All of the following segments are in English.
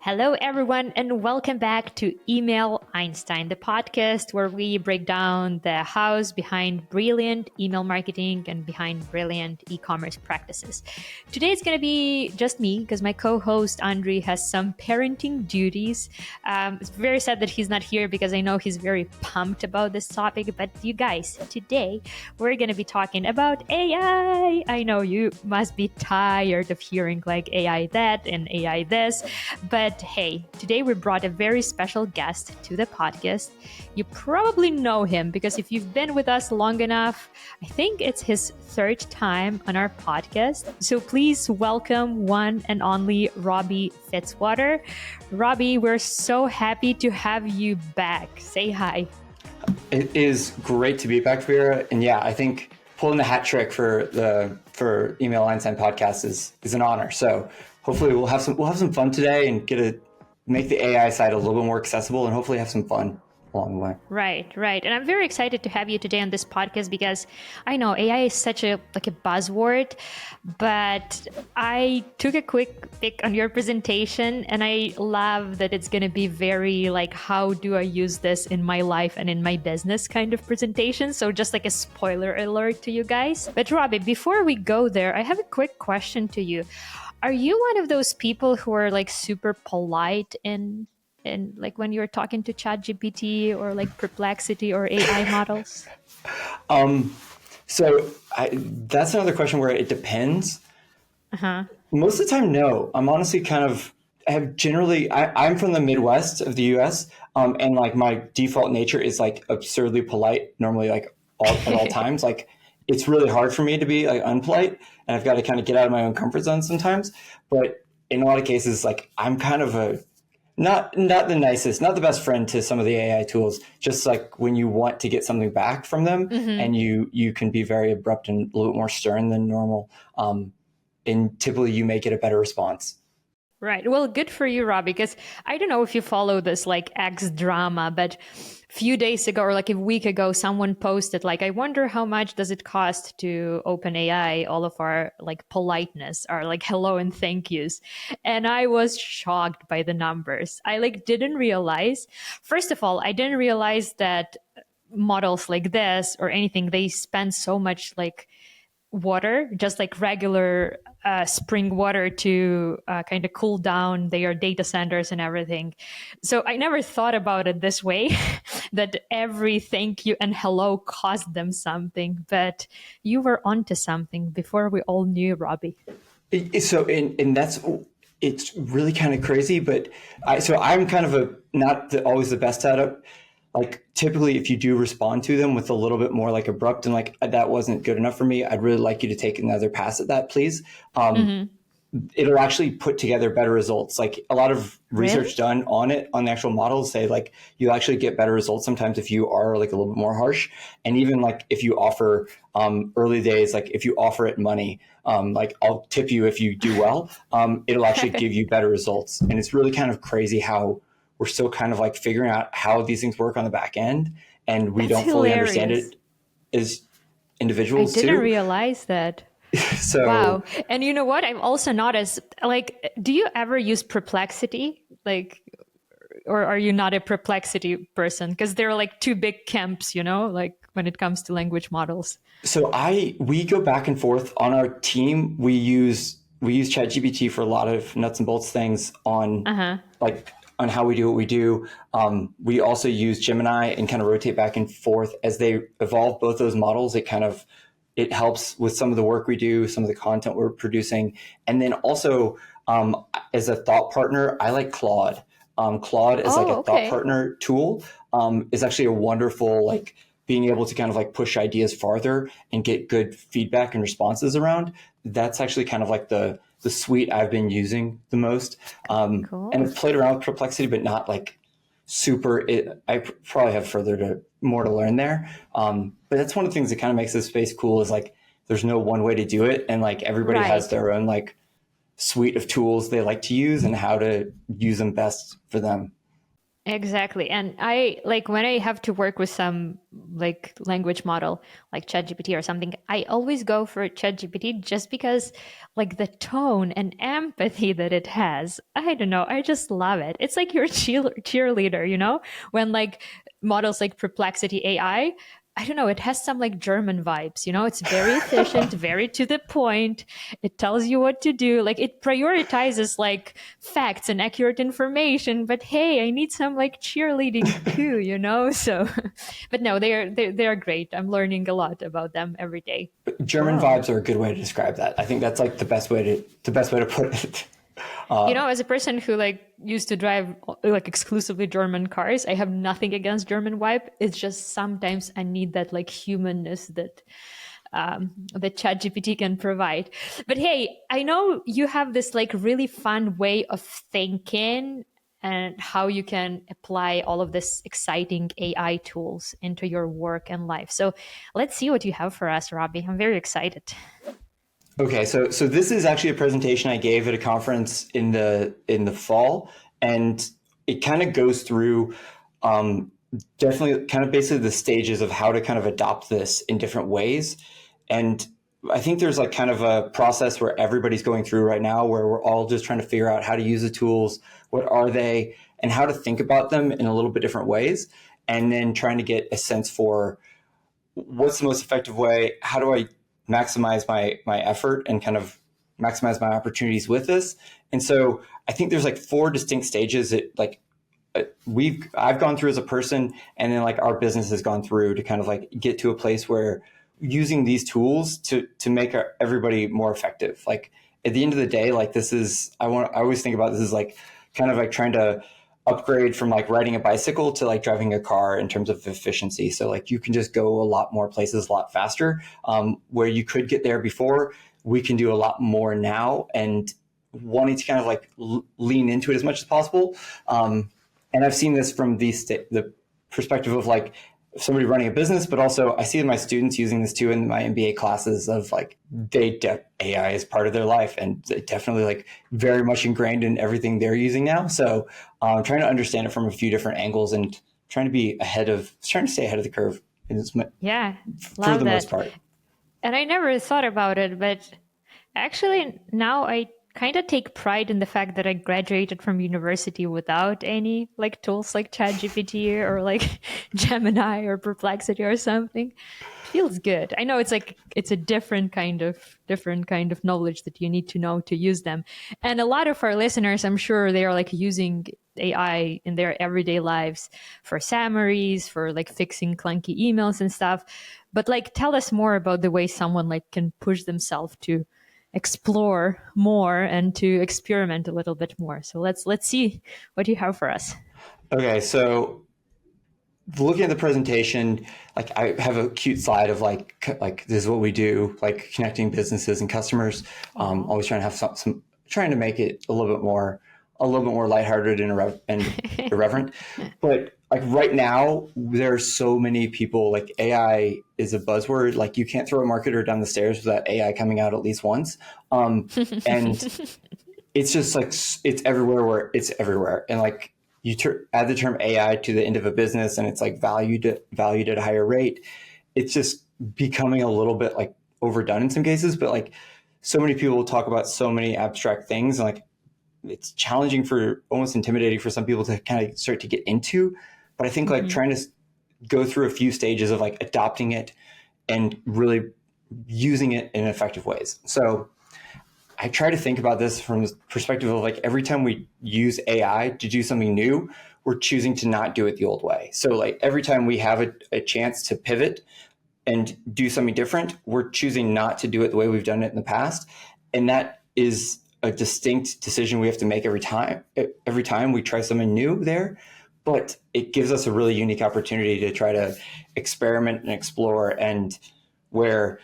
Hello, everyone, and welcome back to Email Einstein, the podcast where we break down the hows behind brilliant email marketing and behind brilliant e-commerce practices. Today it's going to be just me because my co-host Andre has some parenting duties. It's very sad that he's not here because I know he's very pumped about this topic. But you guys, today we're going to be talking about AI. I know you must be tired of hearing like AI that and AI this, but hey, today we brought a very special guest to the podcast. You probably know him because if you've been with us long enough, I think it's his third time on our podcast. So please welcome one and only Robbie Fitzwater. Robbie, we're so happy to have you back. Say hi. It is great to be back, Vera. And yeah, I think pulling the hat trick for Email Einstein podcast is an honor. So hopefully we'll have some fun today and get to make the AI side a little bit more accessible and hopefully have some fun along the way. Right. And I'm very excited to have you today on this podcast because I know AI is such a buzzword, but I took a quick pick on your presentation and I love that it's going to be very like, how do I use this in my life and in my business kind of presentation. So just like a spoiler alert to you guys. But Robbie, before we go there, I have a quick question to you. Are you one of those people who are like super polite in like when you're talking to ChatGPT or like Perplexity or AI models? That's another question where it depends. Most of the time, no. I'm honestly I'm from the Midwest of the US, and like my default nature is like absurdly polite, normally like at all times. Like it's really hard for me to be like unpolite, and I've got to kind of get out of my own comfort zone sometimes. But in a lot of cases, like I'm kind of not the nicest, not the best friend to some of the AI tools, just like when you want to get something back from them and you can be very abrupt and a little bit more stern than normal. And typically you may get a better response. Right. Well, good for you, Rob, because I don't know if you follow this like X drama, but a few days ago or like a week ago, someone posted like, I wonder how much does it cost to open AI, all of our like politeness, our like hello and thank yous. And I was shocked by the numbers. I like didn't realize, first of all, I didn't realize that models like this or anything, they spend so much like water, just like regular spring water to kind of cool down their data centers and everything. So I never thought about it this way, that every thank you and hello cost them something. But you were onto something before we all knew, Robbie. It's really kind of crazy, but I'm kind of always the best at it. Like typically if you do respond to them with a little bit more like abrupt and like that wasn't good enough for me, I'd really like you to take another pass at that, please. It'll actually put together better results. Like a lot of research done on it, on the actual models say like you actually get better results sometimes if you are like a little bit more harsh. And even like if you offer early days, like if you offer it money, like I'll tip you if you do well, it'll actually give you better results. And it's really kind of crazy how we're still kind of like figuring out how these things work on the back end, and we don't fully understand it as individuals. I didn't realize that. So wow. And you know what? I've also noticed, like, do you ever use Perplexity? Like, or are you not a Perplexity person? Because there are like two big camps, you know, like when it comes to language models. So we go back and forth on our team. We use ChatGPT for a lot of nuts and bolts things on on how we do what we do. We also use Gemini and kind of rotate back and forth as they evolve both those models. It helps with some of the work we do, some of the content we're producing. And then also as a thought partner, I like Claude. Claude is thought partner tool is actually a wonderful, like being able to kind of like push ideas farther and get good feedback and responses around. That's actually kind of like the suite I've been using the most. Cool. And I've played around with Perplexity, but not like super. I probably have more to learn there. But that's one of the things that kind of makes this space cool is like, there's no one way to do it. And like everybody has their own like suite of tools they like to use and how to use them best for them. Exactly. And I like when I have to work with some like language model like ChatGPT or something, I always go for ChatGPT just because like the tone and empathy that it has. I don't know. I just love it. It's like your cheerleader, you know? When like models like Perplexity I don't know, it has some like German vibes, you know? It's very efficient, very to the point. It tells you what to do. Like it prioritizes like facts and accurate information, but hey, I need some like cheerleading too, you know? So but no, they're great. I'm learning a lot about them every day. German Whoa. vibes are a good way to describe that. I think that's like the best way to put it. You know, as a person who like used to drive like exclusively German cars, I have nothing against German vibe. It's just sometimes I need that like humanness that ChatGPT can provide. But hey, I know you have this like really fun way of thinking and how you can apply all of this exciting AI tools into your work and life. So let's see what you have for us, Robbie. I'm very excited. Okay, so this is actually a presentation I gave at a conference in the fall, and it kind of goes through definitely kind of basically the stages of how to kind of adopt this in different ways. And I think there's like kind of a process where everybody's going through right now, where we're all just trying to figure out how to use the tools, what are they, and how to think about them in a little bit different ways, and then trying to get a sense for what's the most effective way? How do I maximize my effort and kind of maximize my opportunities with this? And so I think there's like four distinct stages that like I've gone through as a person, and then like our business has gone through to kind of like get to a place where using these tools to make everybody more effective. Like at the end of the day, like I always think about this as like kind of like trying to upgrade from like riding a bicycle to like driving a car in terms of efficiency. So like you can just go a lot more places a lot faster. Where you could get there before, we can do a lot more now, and wanting to kind of like lean into it as much as possible. And I've seen this from the perspective of like somebody running a business, but also I see my students using this too in my MBA classes of like AI is part of their life, and definitely like very much ingrained in everything they're using now. So trying to understand it from a few different angles and trying to stay ahead of the curve Yeah, for love the most that. part. And I never thought about it, but actually now I kind of take pride in the fact that I graduated from university without any like tools like ChatGPT or like Gemini or Perplexity or something. It feels good. I know it's like it's a different kind of knowledge that you need to know to use them. And a lot of our listeners, I'm sure they are like using AI in their everyday lives for summaries, for like fixing clunky emails and stuff. But like tell us more about the way someone like can push themselves to explore more and to experiment a little bit more. So let's see what you have for us. Okay, so looking at the presentation, like I have a cute slide of like this is what we do, like connecting businesses and customers. Aw. Always trying to have some trying to make it a little bit more lighthearted and irreverent. But like right now, there are so many people. Like AI is a buzzword. Like you can't throw a marketer down the stairs without AI coming out at least once. And it's just like it's everywhere where it's everywhere, and like add the term AI to the end of a business, and it's like valued at a higher rate. It's just becoming a little bit like overdone in some cases, but like so many people talk about so many abstract things, and like it's challenging for almost intimidating for some people to kind of start to get into. But I think like Mm-hmm. trying to go through a few stages of like adopting it and really using it in effective ways. So I try to think about this from the perspective of like every time we use AI to do something new, we're choosing to not do it the old way. So like every time we have a chance to pivot and do something different, we're choosing not to do it the way we've done it in the past. And that is a distinct decision we have to make every time. Every time we try something new there, but it gives us a really unique opportunity to try to experiment and explore, and where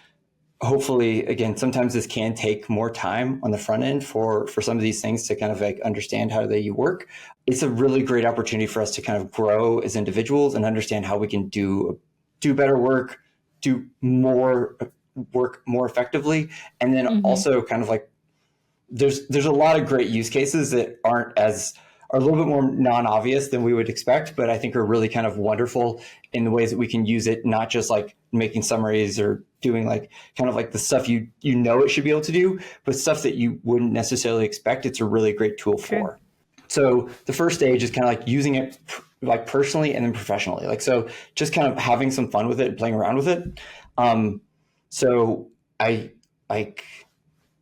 hopefully again sometimes this can take more time on the front end for some of these things to kind of like understand how they work. It's a really great opportunity for us to kind of grow as individuals and understand how we can do better work, do more work more effectively, and then Mm-hmm. also kind of like there's a lot of great use cases that aren't as are a little bit more non-obvious than we would expect, but I think are really kind of wonderful in the ways that we can use it, not just like making summaries or doing like kind of like the stuff you know it should be able to do, but stuff that you wouldn't necessarily expect. It's a really great tool for. So the first stage is kind of like using it like personally and then professionally. Like, so just kind of having some fun with it and playing around with it. So I like,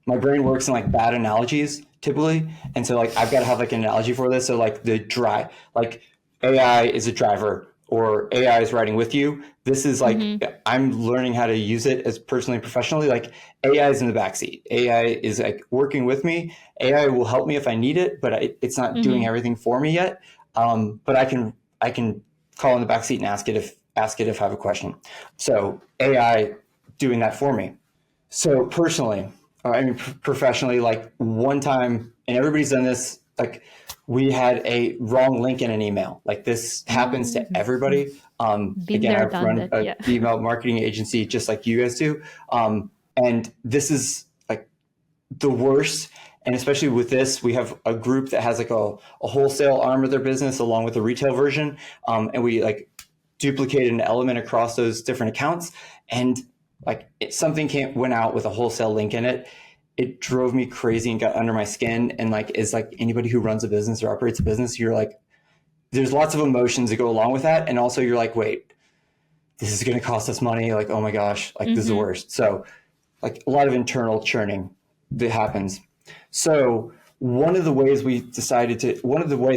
my brain works in like bad analogies typically. And so like, I've got to have like an analogy for this. So like like AI is a driver or AI is riding with you. This is like, I'm learning how to use it as personally and professionally. Like AI is in the backseat. AI is like working with me. AI will help me if I need it, but it's not doing everything for me yet. But I can call in the backseat and ask it if I have a question. So AI doing that for me. So personally, professionally, like one time, and everybody's done this, like we had a wrong link in an email. Like this happens to everybody. Again, I've run an email marketing agency just like you guys do. And this is like the worst. And especially with this, we have a group that has like a wholesale arm of their business along with a retail version. And we like duplicated an element across those different accounts. And like something went out with a wholesale link in it. It drove me crazy and got under my skin. And like, is like anybody who runs a business or operates a business, you're like, there's lots of emotions that go along with that. And also you're like, wait, this is going to cost us money. Like, oh my gosh, like this is the worst. So like a lot of internal churning that happens. So one of the ways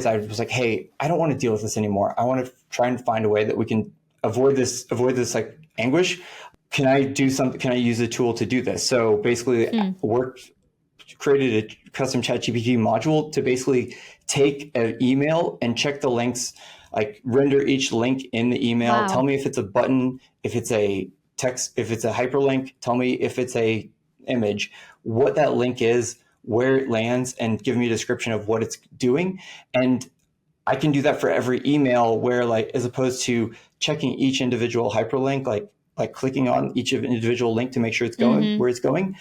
I was like, hey, I don't want to deal with this anymore. I want to try and find a way that we can avoid this like anguish. Can I use a tool to do this? So basically created a custom ChatGPT module to basically take an email and check the links, like render each link in the email. Wow. Tell me if it's a button, if it's a text, if it's a hyperlink, tell me if it's a image, what that link is, where it lands, and give me a description of what it's doing. And I can do that for every email where like, as opposed to checking each individual hyperlink, like clicking on each individual link to make sure it's going where it's going.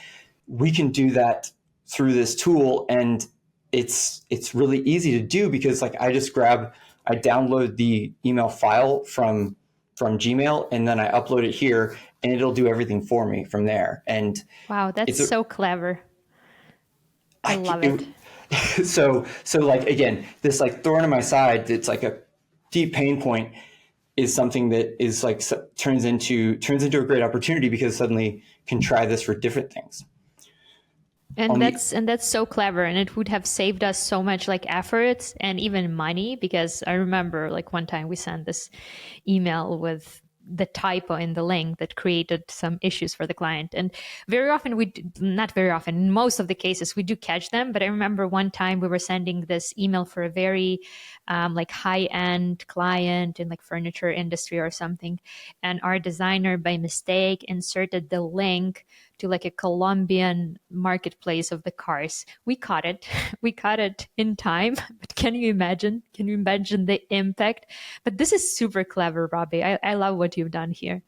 We can do that through this tool. And it's really easy to do because like I download the email file from Gmail and then I upload it here and it'll do everything for me from there. And wow, that's so clever. I love it. So like, again, this like thorn in my side, it's like a deep pain point is something that is like turns into a great opportunity because suddenly can try this for different things. And that's so clever, and it would have saved us so much like effort and even money, because I remember like one time we sent this email with the typo in the link that created some issues for the client. And very often not very often, in most of the cases we do catch them. But I remember one time we were sending this email for a very like high-end client in like furniture industry or something. And our designer by mistake inserted the link to like a Colombian marketplace of the cars. We caught it. We caught it in time. But can you imagine? Can you imagine the impact? But this is super clever, Robbie. I love what you've done here.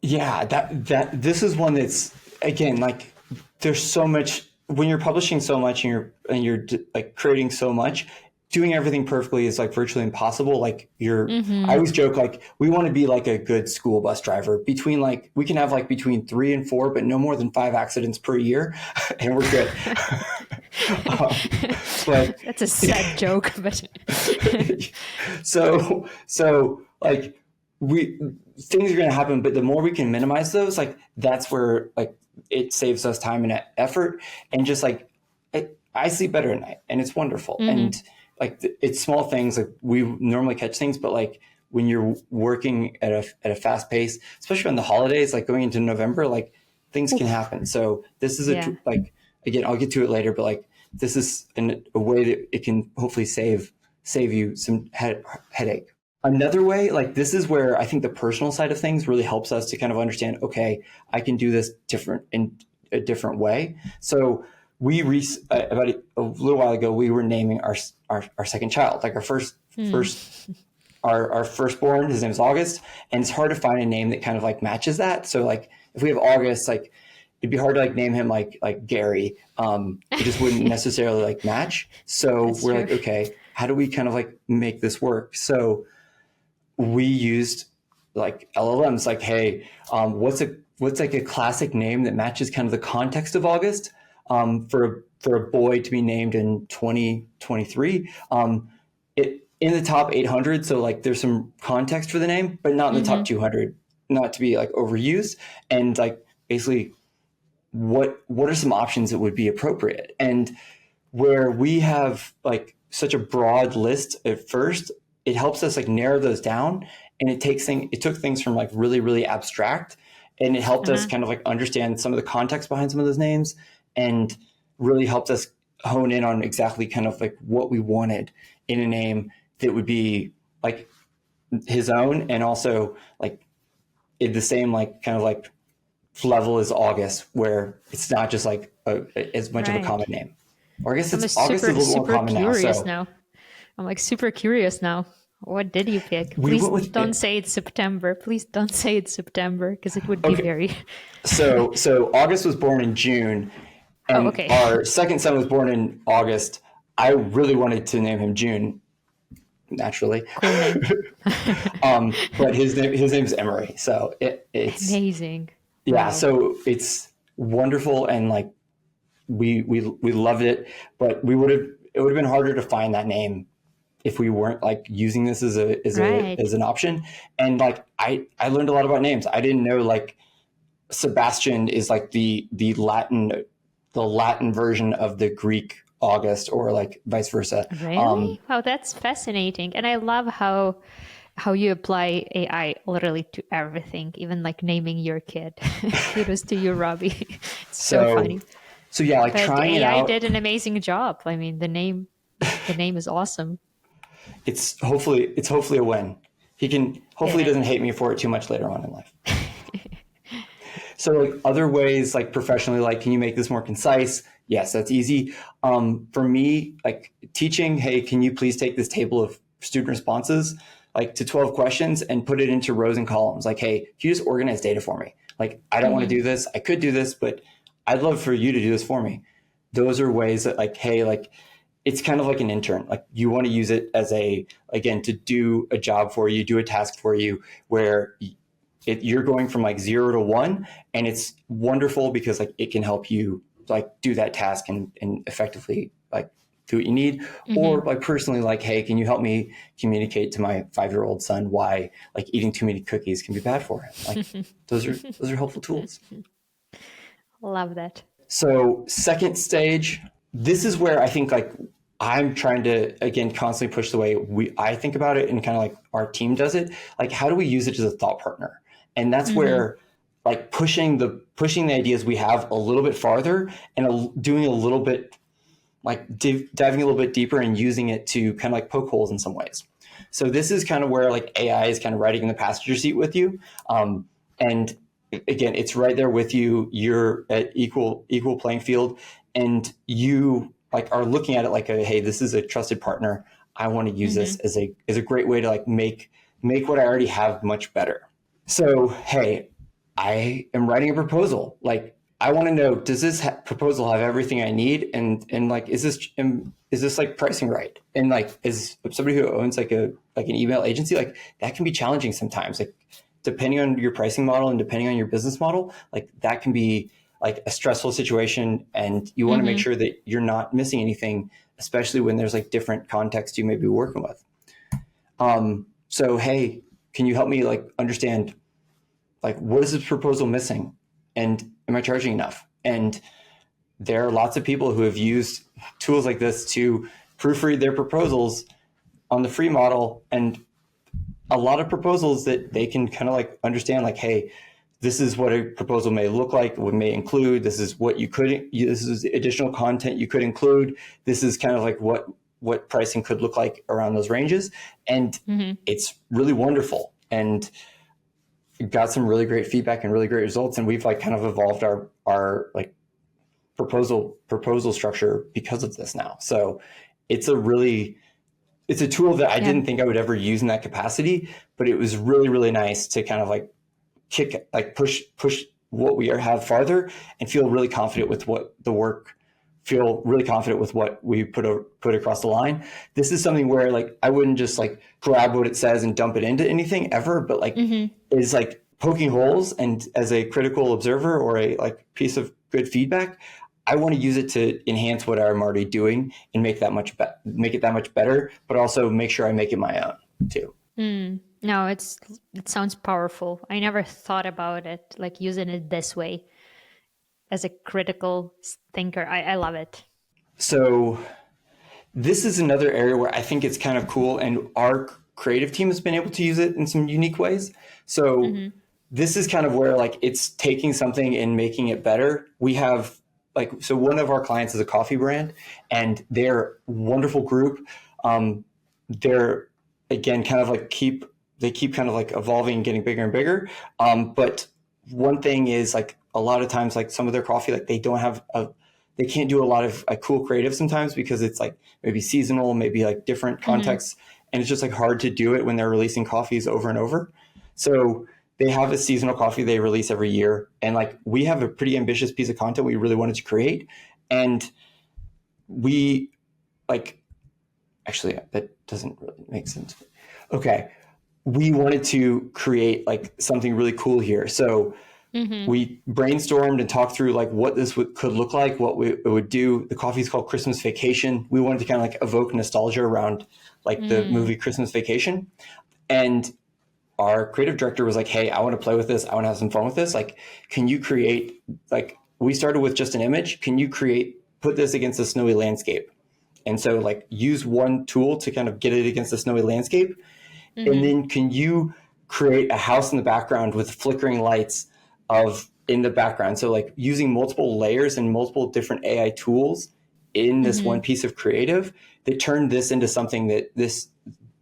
Yeah, that this is one that's, again, like there's so much when you're publishing so much and you're like creating so much. Doing everything perfectly is like virtually impossible. Like I always joke, like we want to be like a good school bus driver. We can have like between 3 and 4, but no more than 5 accidents per year, and we're good. But that's a sad joke, but so like things are going to happen, but the more we can minimize those, like that's where like it saves us time and effort, and just like I sleep better at night, and it's wonderful. And like it's small things, like we normally catch things, but like when you're working at a fast pace, especially on the holidays, like going into November, like things can happen. So this is like, again, I'll get to it later, but like this is a way that it can hopefully save you some headache. Another way, like this is where I think the personal side of things really helps us to kind of understand, okay, I can do this in a different way. So about a little while ago, we were naming our second child, like our our firstborn. His name is August, and it's hard to find a name that kind of like matches that. So like if we have August, like it'd be hard to like name him like Gary. It just wouldn't necessarily like match. So we're like, okay, how do we kind of like make this work? So we used like LLMs, like, hey, what's like a classic name that matches kind of the context of August, for a boy to be named in 2023. It in the top 800, so like there's some context for the name, but not in the top 200, not to be like overused. And like basically, what are some options that would be appropriate? And where we have like such a broad list at first, it helps us like narrow those down, and it took things from like really, really abstract, and it helped us kind of like understand some of the context behind some of those names, and really helped us hone in on exactly kind of like what we wanted in a name that would be like his own, and also like in the same like kind of like level as August, where it's not just like as much of a common name. Or I guess it's August is a little more common now. So I'm like super curious now. What did you pick? Please don't say it's September. Please don't say it's September, because it would be very. So August was born in June, and our second son was born in August. I really wanted to name him June, naturally. Cool name. But his name's Emery. So it's amazing. Yeah. Wow. So it's wonderful, and like we loved it, but it would have been harder to find that name if we weren't like using this as an option. And like I learned a lot about names. I didn't know like Sebastian is like the Latin version of the Greek August, or like vice versa. Really? Wow, that's fascinating. And I love how you apply AI literally to everything, even like naming your kid. Kudos to you, Robbie. It's so funny. So yeah, like trying it out. AI did an amazing job. I mean, the name is awesome. It's hopefully a win. He doesn't hate me for it too much later on in life. So like other ways, like professionally, like, can you make this more concise? Yes, that's easy. For me, like teaching, hey, can you please take this table of student responses, like to 12 questions, and put it into rows and columns? Like, hey, can you just organize data for me? Like, I don't want to do this. I could do this, but I'd love for you to do this for me. Those are ways that like, hey, like it's kind of like an intern. Like you want to use it as to do a job for you, do a task for you, where you're going from like 0 to 1, and it's wonderful because like it can help you like do that task and effectively like do what you need. Or like personally, like, hey, can you help me communicate to my 5-year-old son why like eating too many cookies can be bad for him? Like those are helpful tools. Love that. So second stage, this is where I think like I'm trying to, again, constantly push the way I think about it, and kind of like our team does it. Like, how do we use it as a thought partner? And that's where like pushing the ideas we have a little bit farther, and doing a little bit like diving a little bit deeper and using it to kind of like poke holes in some ways. So this is kind of where like AI is kind of riding in the passenger seat with you. And again, it's right there with you. You're at equal playing field, and you like are looking at it like, hey, this is a trusted partner. I want to use this as a great way to like make what I already have much better. So, hey, I am writing a proposal. Like, I want to know, does this proposal have everything I need? And like, is this like pricing right? And like, as somebody who owns like an email agency, like that can be challenging sometimes. Like, depending on your pricing model and depending on your business model, like that can be like a stressful situation, and you want to make sure that you're not missing anything, especially when there's like different contexts you may be working with. So, hey, can you help me like understand like what is this proposal missing, and am I charging enough? And there are lots of people who have used tools like this to proofread their proposals on the free model, and a lot of proposals that they can kind of like understand, like, hey, this is what a proposal may look like, what may include, this is what this is additional content you could include. This is kind of like what pricing could look like around those ranges. And it's really wonderful, and got some really great feedback and really great results. And we've like kind of evolved our like proposal structure because of this now. So it's a tool that I didn't think I would ever use in that capacity, but it was really, really nice to kind of like push what we have farther, and feel really confident with what the work feel really confident with what we put across the line. This is something where like I wouldn't just like grab what it says and dump it into anything ever, but like is like poking holes, and as a critical observer or a like piece of good feedback, I want to use it to enhance what I'm already doing and make make it that much better, but also make sure I make it my own too. No, it sounds powerful. I never thought about it, like using it this way as a critical thinker. I love it. So this is another area where I think it's kind of cool, and our creative team has been able to use it in some unique ways. So this is kind of where like it's taking something and making it better. We have like, so one of our clients is a coffee brand, and they're a wonderful group. They're again kind of like keep kind of like evolving and getting bigger and bigger. But one thing is like a lot of times like some of their coffee, like they can't do a lot of cool creative sometimes because it's like maybe seasonal, maybe like different contexts. And it's just like hard to do it when they're releasing coffees over and over. So they have a seasonal coffee they release every year. And like we have a pretty ambitious piece of content we really wanted to create. And we like, actually, that doesn't really make sense. Okay. We wanted to create like something really cool here. So we brainstormed and talked through like what this could look like, what it would do. The coffee is called Christmas Vacation. We wanted to kind of like evoke nostalgia around like the movie Christmas Vacation. And our creative director was like, hey, I want to play with this. I want to have some fun with this. Like, can you create, like, we started with just an image. Can you put this against a snowy landscape? And so like use one tool to kind of get it against the snowy landscape. And then can you create a house in the background with flickering lights in the background? So like using multiple layers and multiple different AI tools in this one piece of creative that turned this into something that this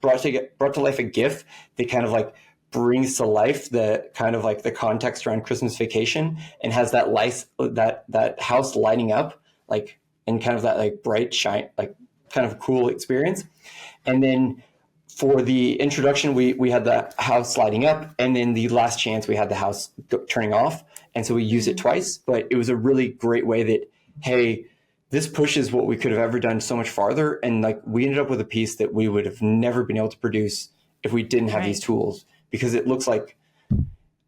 brought to life a GIF that kind of like brings to life the kind of like the context around Christmas Vacation and has that light, that house lighting up like in kind of that like bright shine, like kind of cool experience. And then for the introduction, we had the house lighting up, and then the last chance we had the house turning off. And so we used it twice, but it was a really great way that, hey, this pushes what we could have ever done so much farther. And like we ended up with a piece that we would have never been able to produce if we didn't have these tools, because it looks like,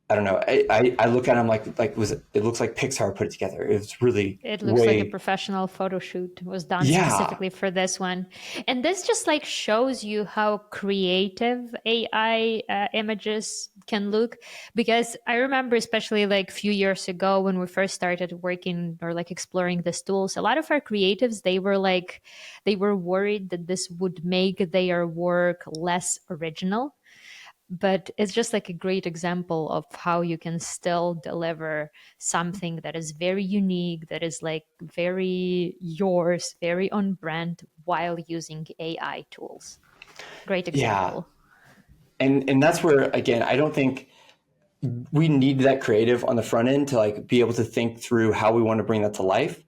I don't know. I look at them it looks like Pixar put it together. It looks like a professional photo shoot was done specifically for this one. And this just like shows you how creative AI images can look. Because I remember, especially like a few years ago when we first started working or like exploring these tools, a lot of our creatives, they were worried that this would make their work less original. But it's just like a great example of how you can still deliver something that is very unique, that is like very yours, very on brand, while using AI tools. Great example. Yeah. And that's where, again, I don't think we need that creative on the front end to like be able to think through how we want to bring that to life.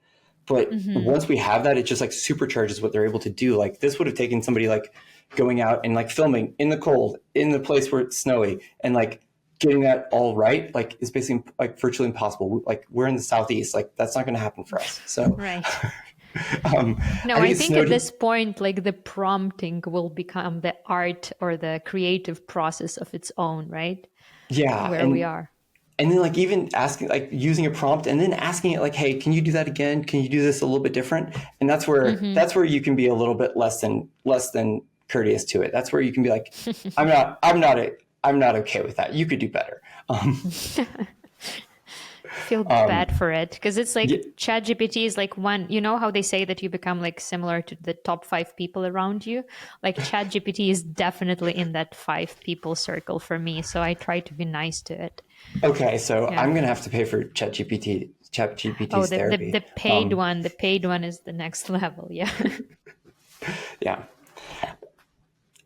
But once we have that, it just like supercharges what they're able to do. Like this would have taken somebody like going out and like filming in the cold, in the place where it's snowy, and like getting that all right, like is basically like virtually impossible. Like we're in the Southeast, like that's not going to happen for us. So right. I think at this point, like the prompting will become the art or the creative process of its own, right? Yeah. Where we are. And then like even asking, like using a prompt and then asking it like, hey, can you do that again? Can you do this a little bit different? And that's where you can be a little bit less than courteous to it. That's where you can be like, I'm not okay with that. You could do better. Feel bad for it because it's like ChatGPT is like one, you know how they say that you become like similar to the top 5 people around you? Like ChatGPT is definitely in that 5 people circle for me. So I try to be nice to it. Okay, so I'm going to have to pay for ChatGPT's therapy. The paid one. The paid one is the next level. Yeah. Yeah.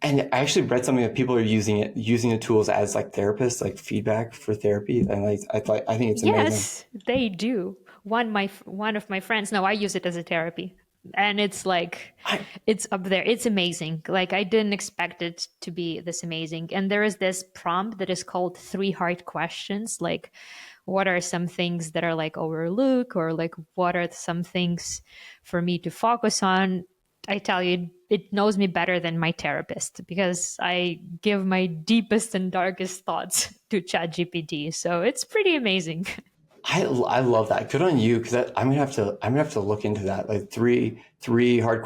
And I actually read something that people are using the tools as like therapists, like feedback for therapy. And I think it's amazing. Yes, they do. One of my friends, no, I use it as a therapy. And it's like, it's up there. It's amazing. Like I didn't expect it to be this amazing. And there is this prompt that is called 3 hard questions. Like, what are some things that are like overlooked, or like what are some things for me to focus on. I tell you, it knows me better than my therapist, because I give my deepest and darkest thoughts to ChatGPT. So it's pretty amazing. I love that. Good on you, because I'm gonna have to look into that. Like three hard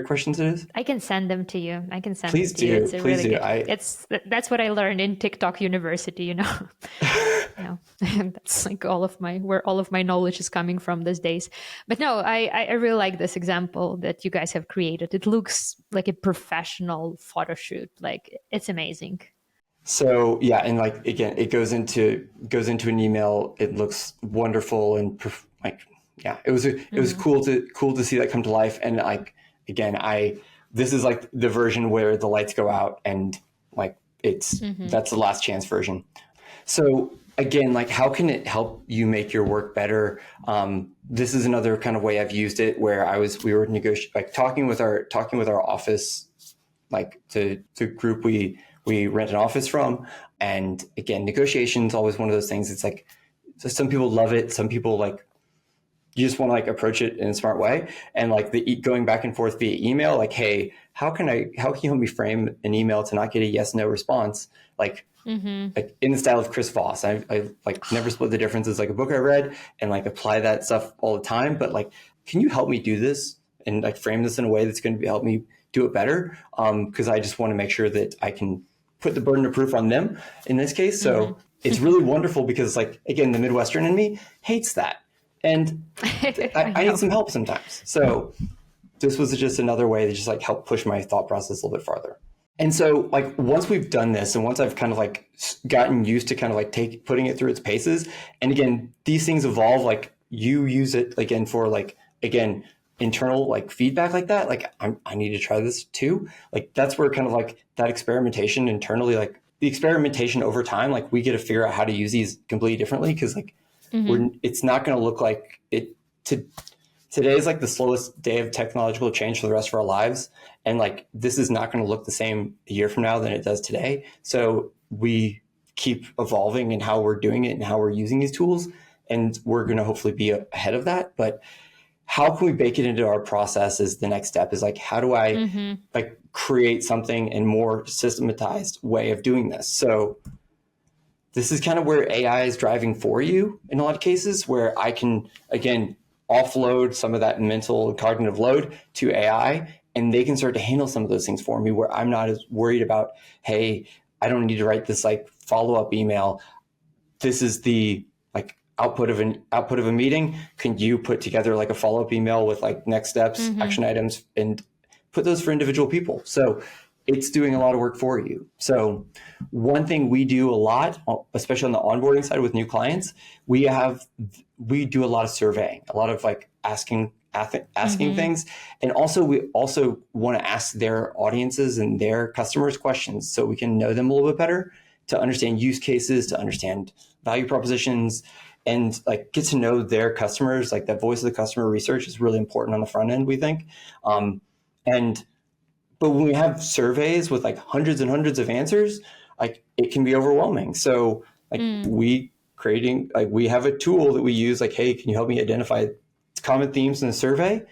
questions it is. I can send them to you. I can send them Please to you. do, It's a please really do. good. That's what I learned in TikTok University. You know, that's like where all of my knowledge is coming from these days. But no, I really like this example that you guys have created. It looks like a professional photo shoot. Like, it's amazing. So yeah, and like again, it goes into an email. It looks wonderful and like yeah, it was cool to see that come to life. And like again, I this is like the version where the lights go out and like that's the last chance version. So again, like how can it help you make your work better? This is another kind of way I've used it, where we were negotiating, like talking with our office, like to group we rent an office from. And again, negotiation is always one of those things. It's like, so some people love it. Some people like, you just want to like approach it in a smart way. And like the going back and forth via email, like, hey, how can you help me frame an email to not get a yes, no response? Like in the style of Chris Voss. I like never split the difference. It's like a book I read and like apply that stuff all the time. But like, can you help me do this and like frame this in a way that's going to help me do it better? Because I just want to make sure that I can put the burden of proof on them in this case. So it's really wonderful, because like, again, the Midwestern in me hates that. And I need some help sometimes. So this was just another way to just like help push my thought process a little bit farther. And so like once we've done this, and once I've kind of like gotten used to kind of like putting it through its paces, and again, these things evolve, like you use it again for like, again, internal like feedback like that, like I need to try this too. Like that's where kind of like that experimentation internally, like the experimentation over time, like we get to figure out how to use these completely differently. Cause like it's not going to look like it today is like the slowest day of technological change for the rest of our lives. And like, this is not going to look the same a year from now than it does today. So we keep evolving in how we're doing it and how we're using these tools. And we're going to hopefully be ahead of that. But how can we bake it into our process is the next step. Is like, how do I like create something in more systematized way of doing this? So this is kind of where AI is driving for you in a lot of cases, where I can, again, offload some of that mental and cognitive load to AI, and they can start to handle some of those things for me, where I'm not as worried about, hey, I don't need to write this like follow-up email. This is the like output of a meeting. Can you put together like a follow-up email with like next steps, action items, and put those for individual people? So it's doing a lot of work for you. So one thing we do a lot, especially on the onboarding side with new clients, we do a lot of surveying, a lot of like asking things. And also we also want to ask their audiences and their customers questions, so we can know them a little bit better, to understand use cases, to understand value propositions, and like get to know their customers. Like that voice of the customer research is really important on the front end, we think. But when we have surveys with like hundreds and hundreds of answers, like it can be overwhelming. So like we have a tool that we use, like, hey, can you help me identify common themes in a survey?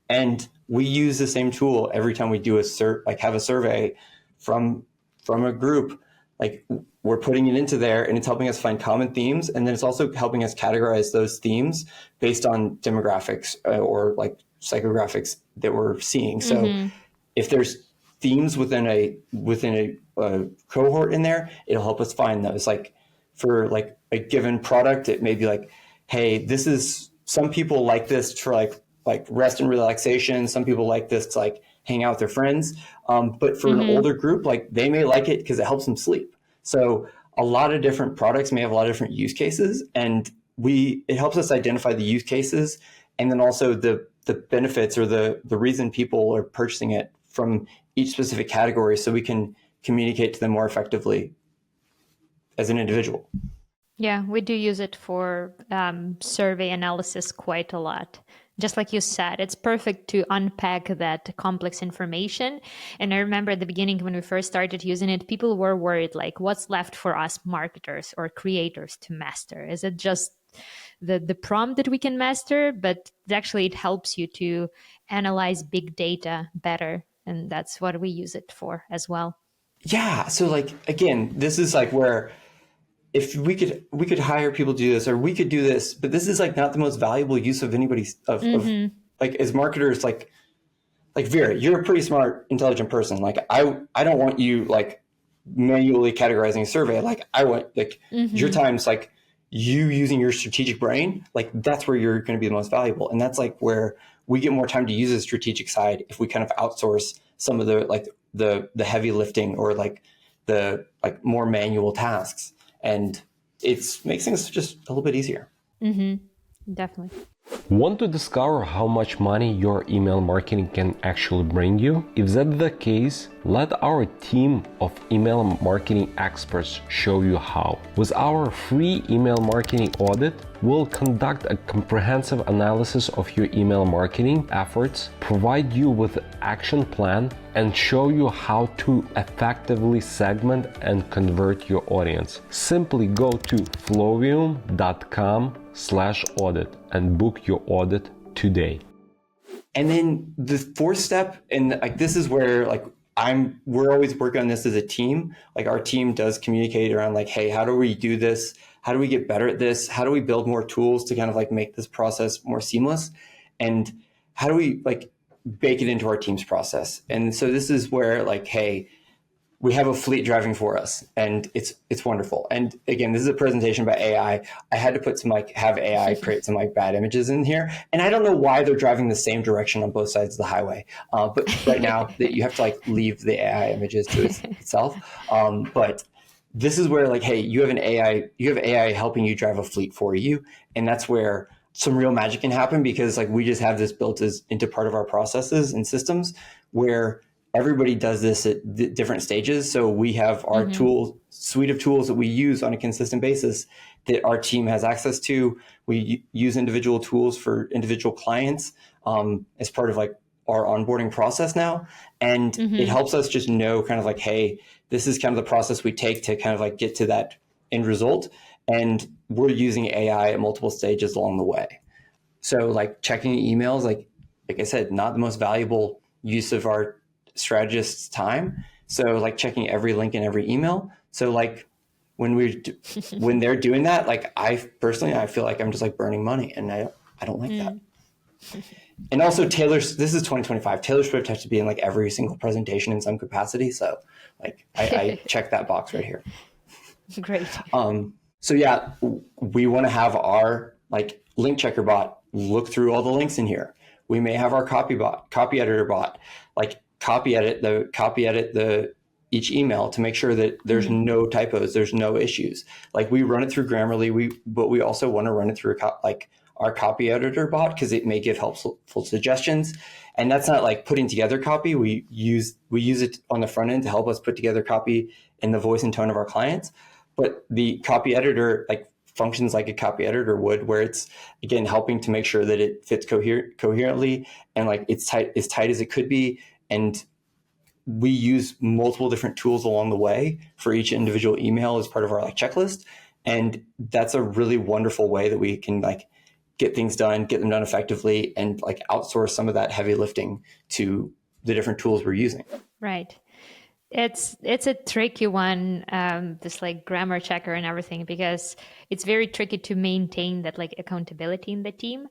And we use the same tool every time we do have a survey from a group. Like we're putting it into there, and it's helping us find common themes. And then it's also helping us categorize those themes based on demographics or like psychographics that we're seeing. So if there's themes within a cohort in there, it'll help us find those. Like for like a given product, it may be like, hey, this is, some people like this for like rest and relaxation. Some people like this to like hang out with their friends. But for an older group, like they may like it because it helps them sleep. So a lot of different products may have a lot of different use cases, and it helps us identify the use cases, and then also the benefits or the reason people are purchasing it from each specific category, so we can communicate to them more effectively as an individual. Yeah, we do use it for survey analysis quite a lot, just like you said, it's perfect to unpack that complex information. And I remember at the beginning when we first started using it, people were worried, like, what's left for us marketers or creators to master? Is it just the prompt that we can master? But actually, it helps you to analyze big data better. And that's what we use it for as well. Yeah. So like, again, this is like where if we could hire people to do this, or we could do this, but this is like not the most valuable use of anybody's of like as marketers, like Vera, you're a pretty smart, intelligent person. Like I don't want you like manually categorizing a survey. Like I want like your time's like you using your strategic brain. Like that's where you're going to be the most valuable. And that's like where we get more time to use the strategic side if we kind of outsource some of the like the heavy lifting or like the like more manual tasks. And it's makes things just a little bit easier. Definitely. Want to discover how much money your email marketing can actually bring you? If that's the case, let our team of email marketing experts show you how. With our free email marketing audit, we'll conduct a comprehensive analysis of your email marketing efforts, provide you with an action plan, and show you how to effectively segment and convert your audience. Simply go to flowium.com/audit and book your audit today. And then the fourth step, and like this is where like we're always working on this as a team. Like our team does communicate around like, hey, how do we do this? How do we get better at this? How do we build more tools to kind of like make this process more seamless? And how do we like bake it into our team's process? And so this is where like, hey, we have a fleet driving for us, and it's wonderful. And again, this is a presentation by AI. I had to put some like have AI create some like bad images in here, and I don't know why they're driving the same direction on both sides of the highway. But right now, that you have to like leave the AI images to itself. But this is where like, hey, you have AI helping you drive a fleet for you, and that's where some real magic can happen, because like we just have this built into part of our processes and systems where everybody does this at different stages. So we have our suite of tools that we use on a consistent basis that our team has access to. We use individual tools for individual clients as part of like our onboarding process now. And it helps us just know kind of like, hey, this is kind of the process we take to kind of like get to that end result. And we're using AI at multiple stages along the way. So like checking emails, like I said, not the most valuable use of our strategist's time. So like checking every link in every email. So like when they're doing that, like I feel like I'm just like burning money, and I don't like that. And also this is 2025. Taylor Swift has to be in like every single presentation in some capacity. So like I check that box right here. Great. So yeah, we want to have our like link checker bot look through all the links in here. We may have our copy editor bot, like copy edit the each email to make sure that there's no typos, there's no issues. Like we run it through Grammarly, but we also want to run it through like our copy editor bot, because it may give helpful suggestions. And that's not like putting together copy. We use it on the front end to help us put together copy in the voice and tone of our clients. But the copy editor like functions like a copy editor would, where it's again helping to make sure that it fits coherently and like it's as tight as it could be. And we use multiple different tools along the way for each individual email as part of our like checklist. And that's a really wonderful way that we can like get things done, get them done effectively, and like outsource some of that heavy lifting to the different tools we're using. Right. It's a tricky one, this like grammar checker and everything, because it's very tricky to maintain that like accountability in the team.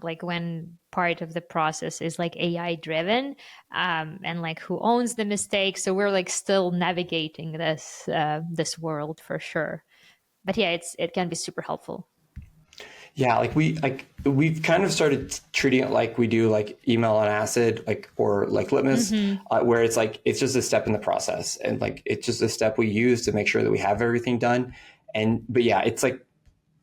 Like when part of the process is like AI driven, and like who owns the mistake. So we're like still navigating this world for sure. But yeah, it can be super helpful. Yeah, we've kind of started treating it like we do like email on acid, like or like litmus, where it's like it's just a step in the process, and like it's just a step we use to make sure that we have everything done. But yeah, it's like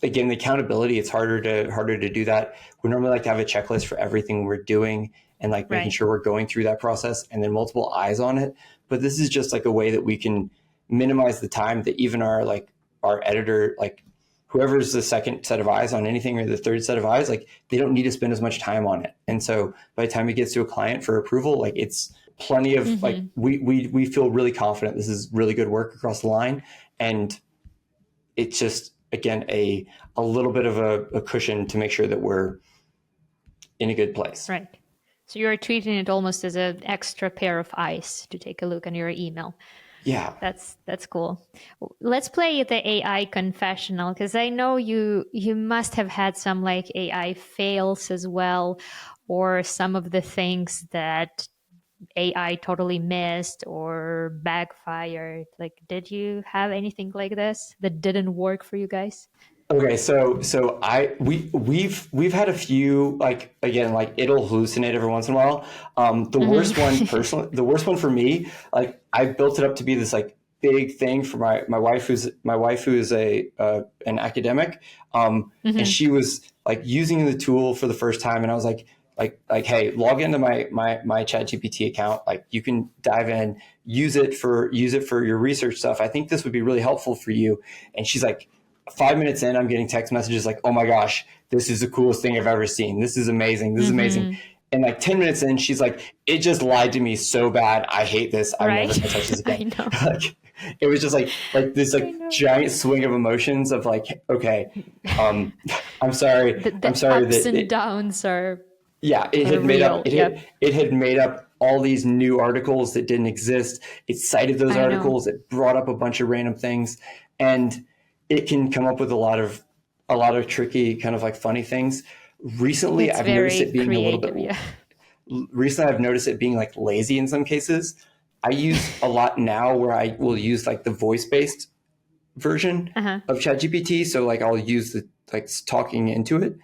again the accountability. It's harder to do that. We normally like to have a checklist for everything we're doing, and like making sure we're going through that process, and then multiple eyes on it. But this is just like a way that we can minimize the time that even our editor, like whoever's the second set of eyes on anything or the third set of eyes, like they don't need to spend as much time on it. And so by the time it gets to a client for approval, like it's plenty of like, we feel really confident this is really good work across the line. And it's just, again, a little bit of a cushion to make sure that we're in a good place. Right. So you're treating it almost as an extra pair of eyes to take a look on your email. Yeah. That's cool. Let's play the AI confessional, because I know you must have had some like AI fails as well, or some of the things that AI totally missed or backfired. Like, did you have anything like this that didn't work for you guys? Okay, so we've had a few, like, again, like it'll hallucinate every once in a while. The worst one personally, the worst one for me, like I built it up to be this like big thing for my wife who's a an academic, and she was like using the tool for the first time, and I was like, hey, log into my ChatGPT account, like you can dive in, use it for your research stuff. I think this would be really helpful for you. And she's like, 5 minutes in, I'm getting text messages like, oh my gosh, this is the coolest thing I've ever seen. This is amazing. This is amazing. And like 10 minutes in, she's like, it just lied to me so bad. I hate this. I'm never gonna touch this again. Like, it was just like this like giant swing of emotions of like, okay, I'm sorry. I'm sorry ups that and downs are it had made up it had made up all these new articles that didn't exist. It cited those articles. It brought up a bunch of random things, and it can come up with a lot of tricky kind of like funny things. Recently, I've noticed it being creative, a little bit. Recently, I've noticed it being like lazy in some cases. I use a lot now where I will use like the voice-based version of ChatGPT. So like I'll use the like talking into it,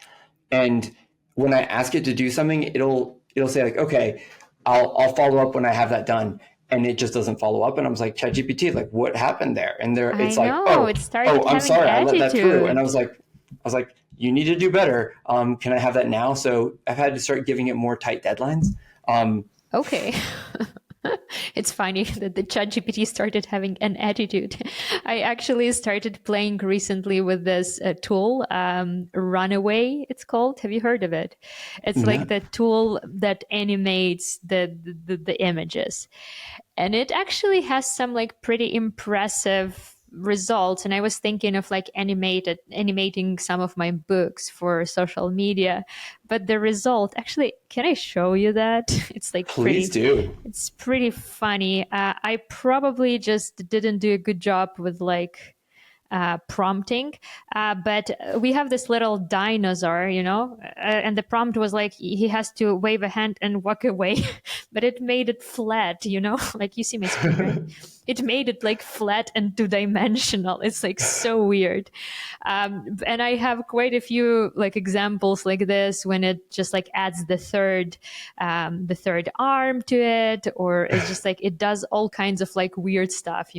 and when I ask it to do something, it'll say like, okay, I'll follow up when I have that done. And it just doesn't follow up. And I was like, ChatGPT, like what happened there? And it's like, I'm sorry, I let that through. And I was like, you need to do better. Can I have that now? So I've had to start giving it more tight deadlines. Okay. It's funny that the ChatGPT started having an attitude. I actually started playing recently with this tool, Runaway, it's called. Have you heard of it? It's like the tool that animates the images. And it actually has some like pretty impressive results. And I was thinking of like animating some of my books for social media, but the result actually, can I show you that? It's like please do. It's pretty funny. I probably just didn't do a good job with like prompting, but we have this little dinosaur, and the prompt was like he has to wave a hand and walk away, but it made it flat, like you see my screen, right? It made it like flat and two-dimensional. It's like so weird. And I have quite a few like examples like this when it just like adds the third arm to it, or it's just like it does all kinds of like weird stuff,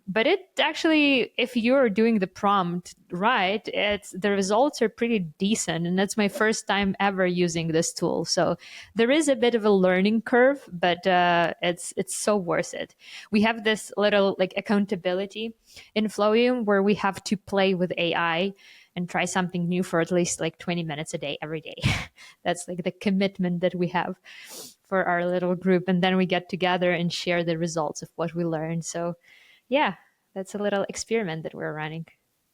but it actually, if you're doing the prompt right, the results are pretty decent. And that's my first time ever using this tool. So there is a bit of a learning curve, but it's so worth it. We have this little like accountability in Flowium where we have to play with AI and try something new for at least like 20 minutes a day, every day. That's like the commitment that we have for our little group. And then we get together and share the results of what we learned. So yeah, that's a little experiment that we're running.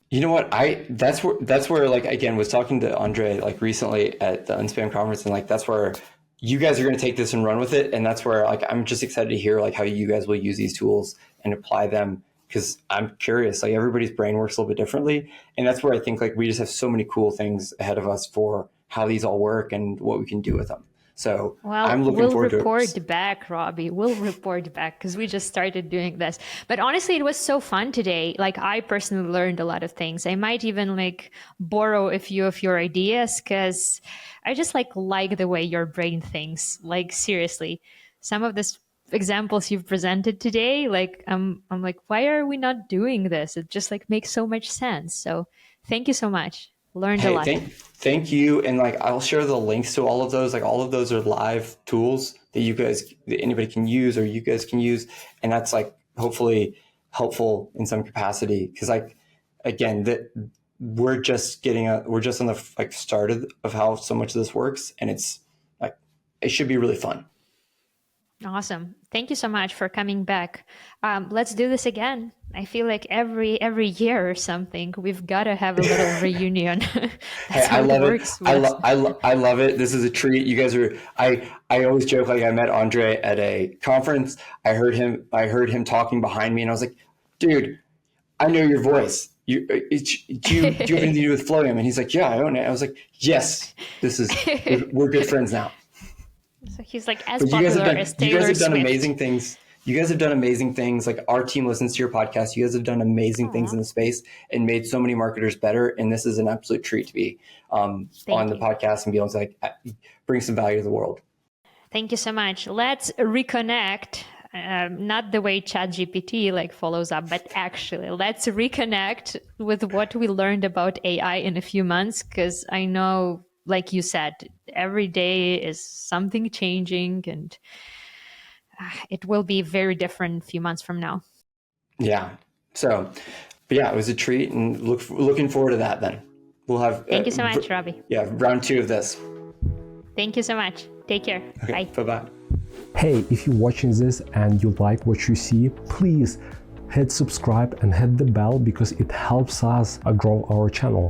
You know what? That's where like, again, was talking to Andre like recently at the Unspam conference, and like that's where you guys are going to take this and run with it. And that's where like I'm just excited to hear like how you guys will use these tools and apply them, because I'm curious. Like everybody's brain works a little bit differently, and that's where I think like we just have so many cool things ahead of us for how these all work and what we can do with them. So I'm looking forward to it. We'll report back, Robbie. We'll report back because we just started doing this. But honestly, it was so fun today. Like I personally learned a lot of things. I might even like borrow a few of your ideas because I just like the way your brain thinks. Like seriously, some of this examples you've presented today, like I'm like, why are we not doing this? It just like makes so much sense. So thank you so much. Learned a lot. Thank you. And like, I'll share the links to all of those. Like all of those are live tools that anybody can use or you guys can use. And that's like hopefully helpful in some capacity. Cause like, again, that we're just on the like start of how so much of this works, and it's like it should be really fun. Awesome. Thank you so much for coming back. Let's do this again. I feel like every year or something, we've got to have a little reunion. Hey, I love it. I love it. This is a treat. You guys are. I always joke, like I met Andre at a conference. I heard him talking behind me, and I was like, dude, I know your voice. Do you have anything to do with Flowium? And he's like, yeah, I own it. I was like, yes, we're good friends now. So he's like as popular as Taylor Swift. You guys have done amazing things. You guys have done amazing things. Like our team listens to your podcast. You guys have done amazing things in the space and made so many marketers better. And this is an absolute treat to be on the podcast and be able to like bring some value to the world. Thank you so much. Let's reconnect. Not the way ChatGPT like follows up, but actually let's reconnect with what we learned about AI in a few months. Because I know, like you said, every day is something changing, and it will be very different a few months from now. Yeah. So, but yeah, it was a treat, and looking forward to that. Then we'll have. Thank you so much, Robbie. Yeah, round 2 of this. Thank you so much. Take care. Okay, bye. Bye. Hey, if you're watching this and you like what you see, please hit subscribe and hit the bell because it helps us grow our channel.